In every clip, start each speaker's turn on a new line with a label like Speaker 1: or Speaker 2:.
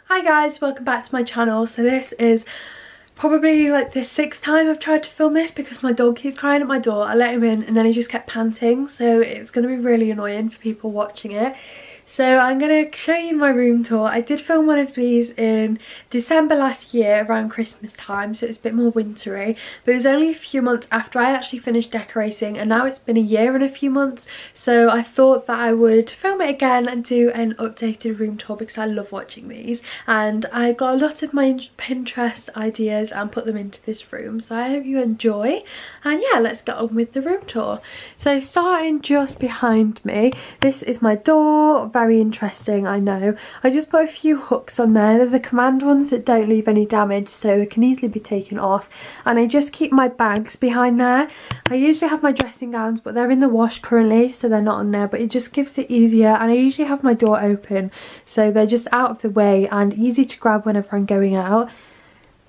Speaker 1: Hi guys, welcome back to my channel. So this is probably like the 6th time I've tried to film this because my dog keeps crying at my door. I let him in and then he just kept panting, so it's going to be really annoying for people watching it. So I'm going to show you my room tour. I did film one of these in December last year around Christmas time, so it's a bit more wintry, but it was only a few months after I actually finished decorating, and now it's been a year and a few months, so I thought that I would film it again and do an updated room tour because I love watching these, and I got a lot of my Pinterest ideas and put them into this room, so I hope you enjoy. And yeah, let's get on with the room tour. So starting just behind me, this is my door. Very interesting, I know. I just put a few hooks on there. They're the command ones that don't leave any damage, so they can easily be taken off, and I just keep my bags behind there. I usually have my dressing gowns, but they're in the wash currently, so they're not on there, but it just gives it easier. And I usually have my door open, so they're just out of the way and easy to grab whenever I'm going out.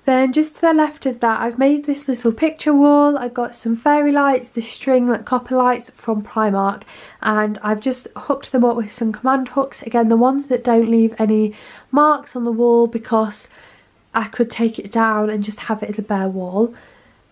Speaker 1: Then just to the left of that, I've made this little picture wall. I got some fairy lights, the string like copper lights from Primark, and I've just hooked them up with some command hooks. Again, the ones that don't leave any marks on the wall, because I could take it down and just have it as a bare wall.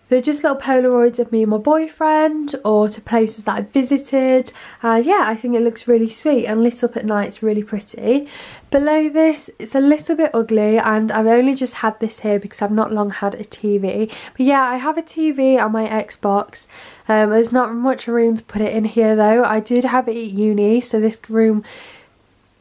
Speaker 1: They're just little Polaroids of me and my boyfriend, or to places that I've visited. Yeah, I think it looks really sweet and lit up at night. It's really pretty. Below this, it's a little bit ugly, and I've only just had this here because I've not long had a TV. But yeah, I have a TV on my Xbox. There's not much room to put it in here though. I did have it at uni, so this room,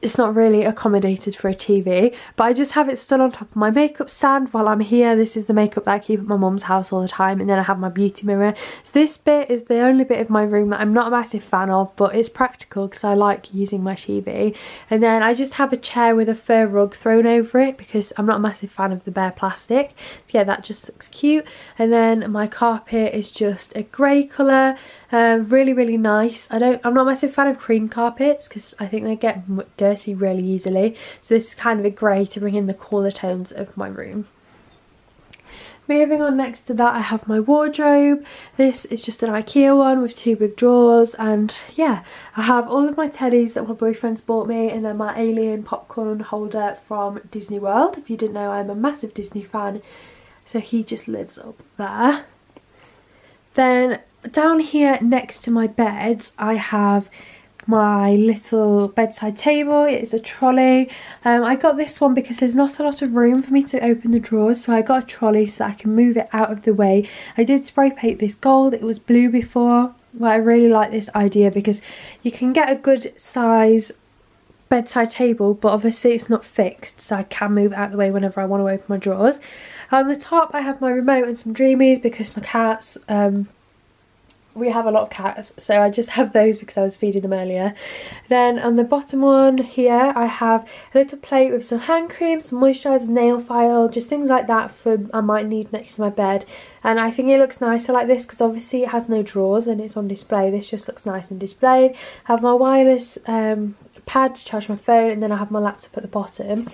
Speaker 1: it's not really accommodated for a TV, but I just have it stood on top of my makeup stand while I'm here. This is the makeup that I keep at my mum's house all the time, and then I have my beauty mirror. So this bit is the only bit of my room that I'm not a massive fan of, but it's practical because I like using my TV. And then I just have a chair with a fur rug thrown over it because I'm not a massive fan of the bare plastic. So yeah, that just looks cute. And then my carpet is just a grey colour. Really nice. I'm not a massive fan of cream carpets because I think they get dirty really easily, so this is kind of a grey to bring in the cooler tones of my room. Moving on, next to that I have my wardrobe. This is just an IKEA one with 2 big drawers, and yeah, I have all of my teddies that my boyfriend's bought me, and then my alien popcorn holder from Disney World. If you didn't know, I'm a massive Disney fan, so he just lives up there. Then down here next to my bed I have my little bedside table. It's a trolley. I got this one because there's not a lot of room for me to open the drawers, so I got a trolley so that I can move it out of the way. I did spray paint this gold. It was blue before. Well, I really like this idea because you can get a good size bedside table, but obviously it's not fixed, so I can move it out of the way whenever I want to open my drawers. On the top I have my remote and some Dreamies because my cats, we have a lot of cats, so I just have those because I was feeding them earlier. Then on the bottom one here I have a little plate with some hand cream, some moisturiser, nail file, just things like that for I might need next to my bed. And I think it looks nicer like this because obviously it has no drawers and it's on display. This just looks nice and displayed. I have my wireless pad to charge my phone, and then I have my laptop at the bottom.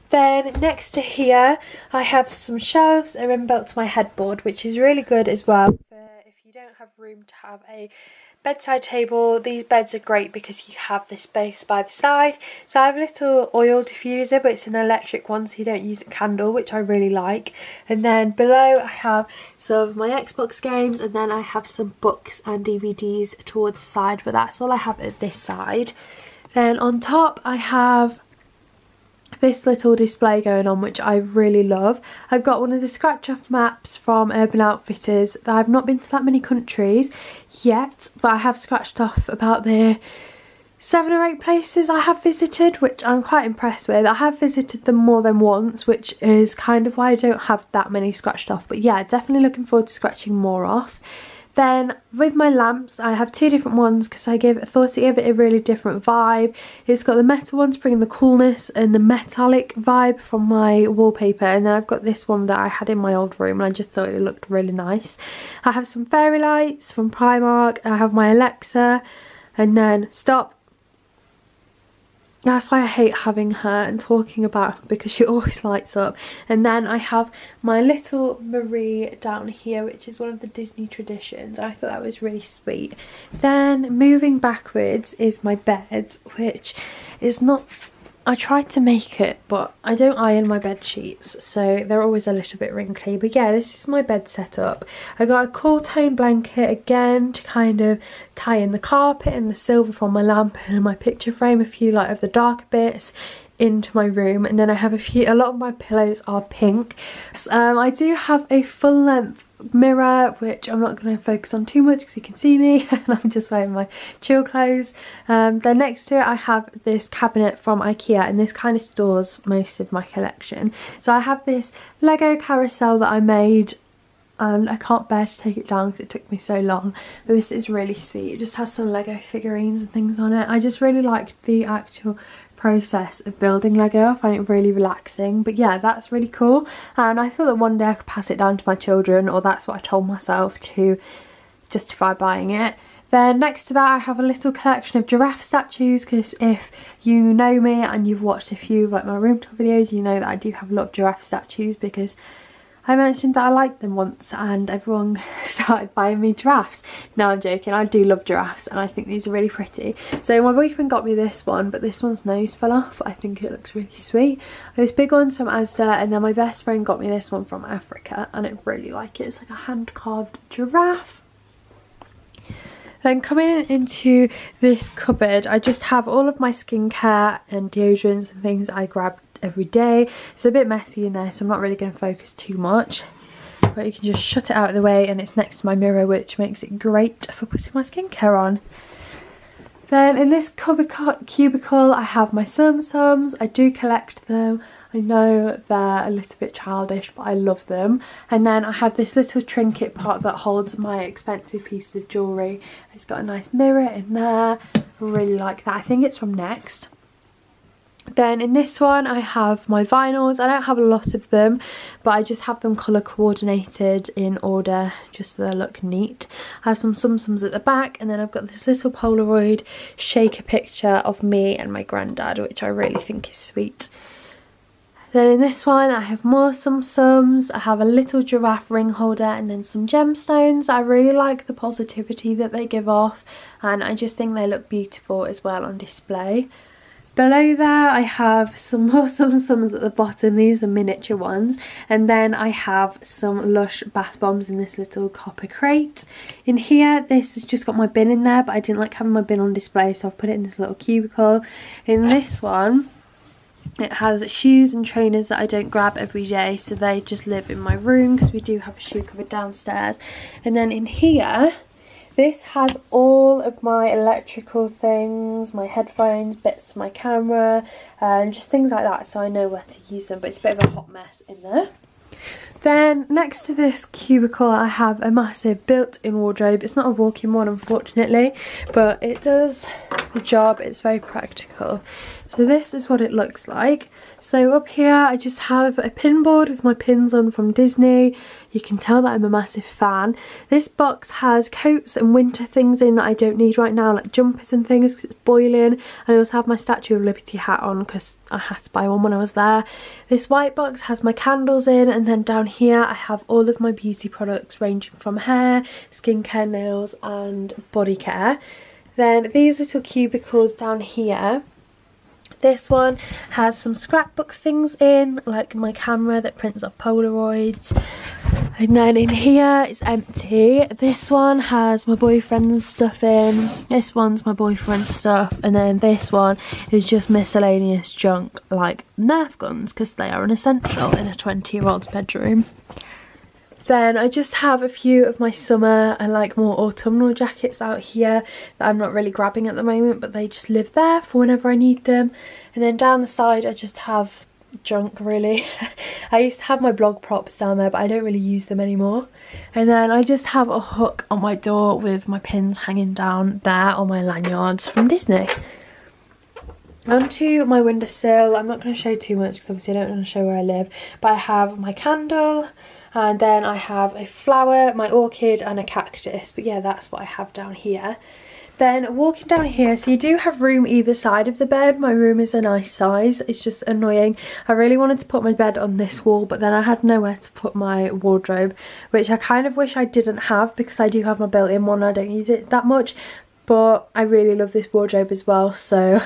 Speaker 1: Then next to here I have some shelves that are inbuilt to my headboard, which is really good as well. You don't have room to have a bedside table. These beds are great because you have this space by the side. So I have a little oil diffuser, but it's an electric one, so you don't use a candle, which I really like. And then below I have some of my Xbox games, and then I have some books and DVDs towards the side, but that's all I have at this side. Then on top I have this little display going on, which I really love. I've got one of the scratch off maps from Urban Outfitters. I've not been to that many countries yet, but I have scratched off about the 7 or 8 places I have visited, which I'm quite impressed with. I have visited them more than once, which is kind of why I don't have that many scratched off, but yeah, definitely looking forward to scratching more off. Then with my lamps, I have 2 different ones because I thought it gave it a really different vibe. It's got the metal ones bringing the coolness and the metallic vibe from my wallpaper, and then I've got this one that I had in my old room and I just thought it looked really nice. I have some fairy lights from Primark. I have my Alexa, and then stop. That's why I hate having her and talking about her, because she always lights up. And then I have my little Marie down here, which is one of the Disney traditions. I thought that was really sweet. Then moving backwards is my bed, which is not I tried to make it, but I don't iron my bed sheets, so they're always a little bit wrinkly. But yeah, this is my bed setup. I got a cool tone blanket again to kind of tie in the carpet and the silver from my lamp and my picture frame, a few like of the darker bits into my room. And then I have a lot of my pillows are pink. I do have a full length mirror, which I'm not going to focus on too much because you can see me and I'm just wearing my chill clothes. Then next to it I have this cabinet from IKEA, and this kind of stores most of my collection. So I have this Lego carousel that I made, and I can't bear to take it down because it took me so long, but this is really sweet. It just has some Lego figurines and things on it. I just really liked the actual process of building Lego. I find it really relaxing. But yeah, that's really cool, and I thought that one day I could pass it down to my children, or that's what I told myself to justify buying it. Then next to that I have a little collection of giraffe statues, because if you know me and you've watched a few of like my room tour videos, you know that I do have a lot of giraffe statues, because I mentioned that I liked them once and everyone started buying me giraffes. No, I'm joking, I do love giraffes and I think these are really pretty. So my boyfriend got me this one, but this one's nose fell off. I think it looks really sweet. This big one's from Asda, and then my best friend got me this one from Africa, and I really like it. It's like a hand carved giraffe. Then coming into this cupboard, I just have all of my skincare and deodorants and things that I grab every day. It's a bit messy in there, so I'm not really going to focus too much, but you can just shut it out of the way, and it's next to my mirror, which makes it great for putting my skincare on. Then in this cubicle I have my Tsum Tsums. I do collect them. I know they're a little bit childish, but I love them. And then I have this little trinket pot that holds my expensive pieces of jewellery. It's got a nice mirror in there. I really like that. I think it's from Next. Then in this one I have my vinyls. I don't have a lot of them, but I just have them colour coordinated in order just so they look neat. I have some Tsum Tsums at the back, and then I've got this little Polaroid shaker picture of me and my granddad, which I really think is sweet. Then in this one I have more Tsum Tsums. I have a little giraffe ring holder and then some gemstones. I really like the positivity that they give off, and I just think they look beautiful as well on display. Below there I have some more Tsum Tsums at the bottom. These are miniature ones. And then I have some Lush bath bombs in this little copper crate. In here, this has just got my bin in there, but I didn't like having my bin on display, so I've put it in this little cubicle. In this one, it has shoes and trainers that I don't grab every day, so they just live in my room because we do have a shoe cupboard downstairs. And then in here, this has all of my electrical things, my headphones, bits of my camera, and just things like that, so I know where to use them, but it's a bit of a hot mess in there. Then next to this cubicle I have a massive built-in wardrobe. It's not a walk-in one, unfortunately, but it does the job. It's very practical. So this is what it looks like. So up here I just have a pin board with my pins on from Disney. You can tell that I'm a massive fan. This box has coats and winter things in that I don't need right now, like jumpers and things because it's boiling. And I also have my Statue of Liberty hat on because I had to buy one when I was there. This white box has my candles in, and then down here I have all of my beauty products ranging from hair, skincare, nails and body care. Then these little cubicles down here, this one has some scrapbook things in, like my camera that prints off Polaroids. And then in here it's empty. This one has my boyfriend's stuff in. This one's my boyfriend's stuff. And then this one is just miscellaneous junk like Nerf guns, because they are an essential in a 20-year-old's bedroom. Then I just have a few of my summer and like more autumnal jackets out here that I'm not really grabbing at the moment, but they just live there for whenever I need them. And then down the side I just have junk, really. I used to have my blog props down there, but I don't really use them anymore. And then I just have a hook on my door with my pins hanging down there on my lanyards from Disney. Onto my windowsill. I'm not going to show too much because obviously I don't want to show where I live, but I have my candle, and then I have a flower, my orchid and a cactus. But yeah, that's what I have down here. Then walking down here, so you do have room either side of the bed. My room is a nice size. It's just annoying. I really wanted to put my bed on this wall, but then I had nowhere to put my wardrobe, which I kind of wish I didn't have because I do have my built-in one. I don't use it that much. but I really love this wardrobe as well, so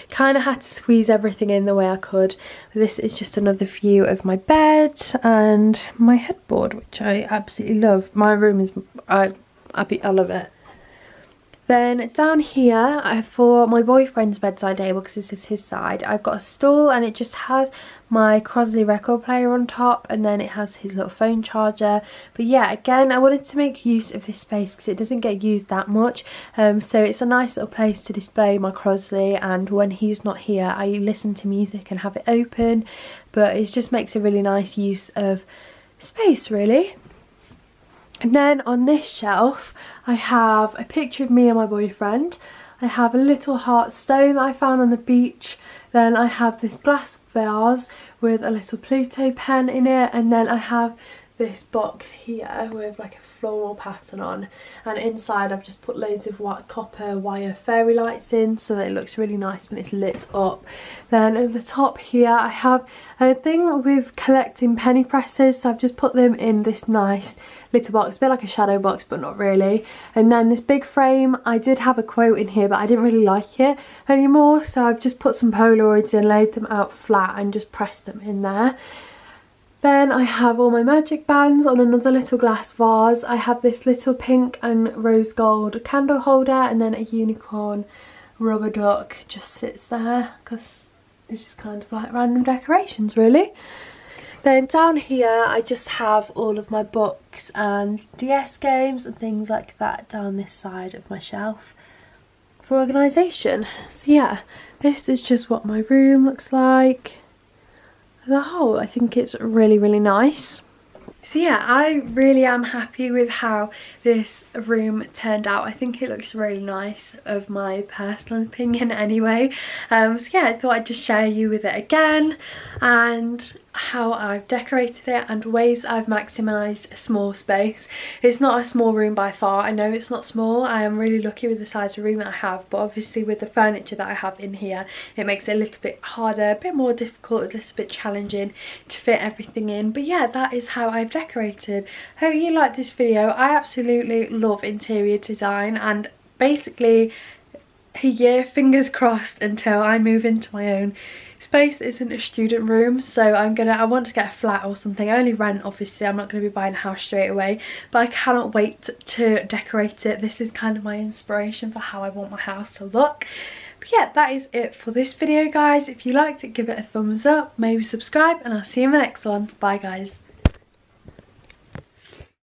Speaker 1: kind of had to squeeze everything in the way I could. This is just another view of my bed and my headboard, which I absolutely love. My room is, I love it. Then down here, for my boyfriend's bedside table, because this is his side, I've got a stool and it just has my Crosley record player on top, and then it has his little phone charger. But yeah, again, I wanted to make use of this space because it doesn't get used that much, so it's a nice little place to display my Crosley, and when he's not here I listen to music and have it open, but it just makes a really nice use of space really. And then on this shelf I have a picture of me and my boyfriend. I have a little heart stone that I found on the beach. Then I have this glass vase with a little Pluto pen in it, and then I have this box here with like a floral pattern on, and inside I've just put loads of white copper wire fairy lights in so that it looks really nice when it's lit up. Then at the top here I have a thing with collecting penny presses, so I've just put them in this nice little box, a bit like a shadow box but not really. And then this big frame, I did have a quote in here but I didn't really like it anymore, so I've just put some Polaroids in, laid them out flat and just pressed them in there. Then I have all my magic bands on another little glass vase. I have this little pink and rose gold candle holder, and then a unicorn rubber duck just sits there because it's just kind of like random decorations really. Then down here I just have all of my books and DS games and things like that down this side of my shelf for organisation. So yeah, this is just what my room looks like. As a whole, I think it's really, really nice. So yeah, I really am happy with how this room turned out. I think it looks really nice, of my personal opinion anyway. So yeah, I thought I'd just share you with it again, and how I've decorated it and ways I've maximised a small space. It's not a small room by far, I know it's not small, I am really lucky with the size of room that I have, but obviously with the furniture that I have in here it makes it a little bit harder, a bit more difficult, a little bit challenging to fit everything in. But yeah, that is how I've decorated. Hope you liked this video. I absolutely love interior design, and basically a year, fingers crossed, until I move into my own space. Isn't a student room, so I want to get a flat or something. I only rent, obviously, I'm not going to be buying a house straight away, but I cannot wait to decorate it. This is kind of my inspiration for how I want my house to look. But yeah, that is it for this video guys. If you liked it, give it a thumbs up, maybe subscribe, and I'll see you in the next one. Bye guys.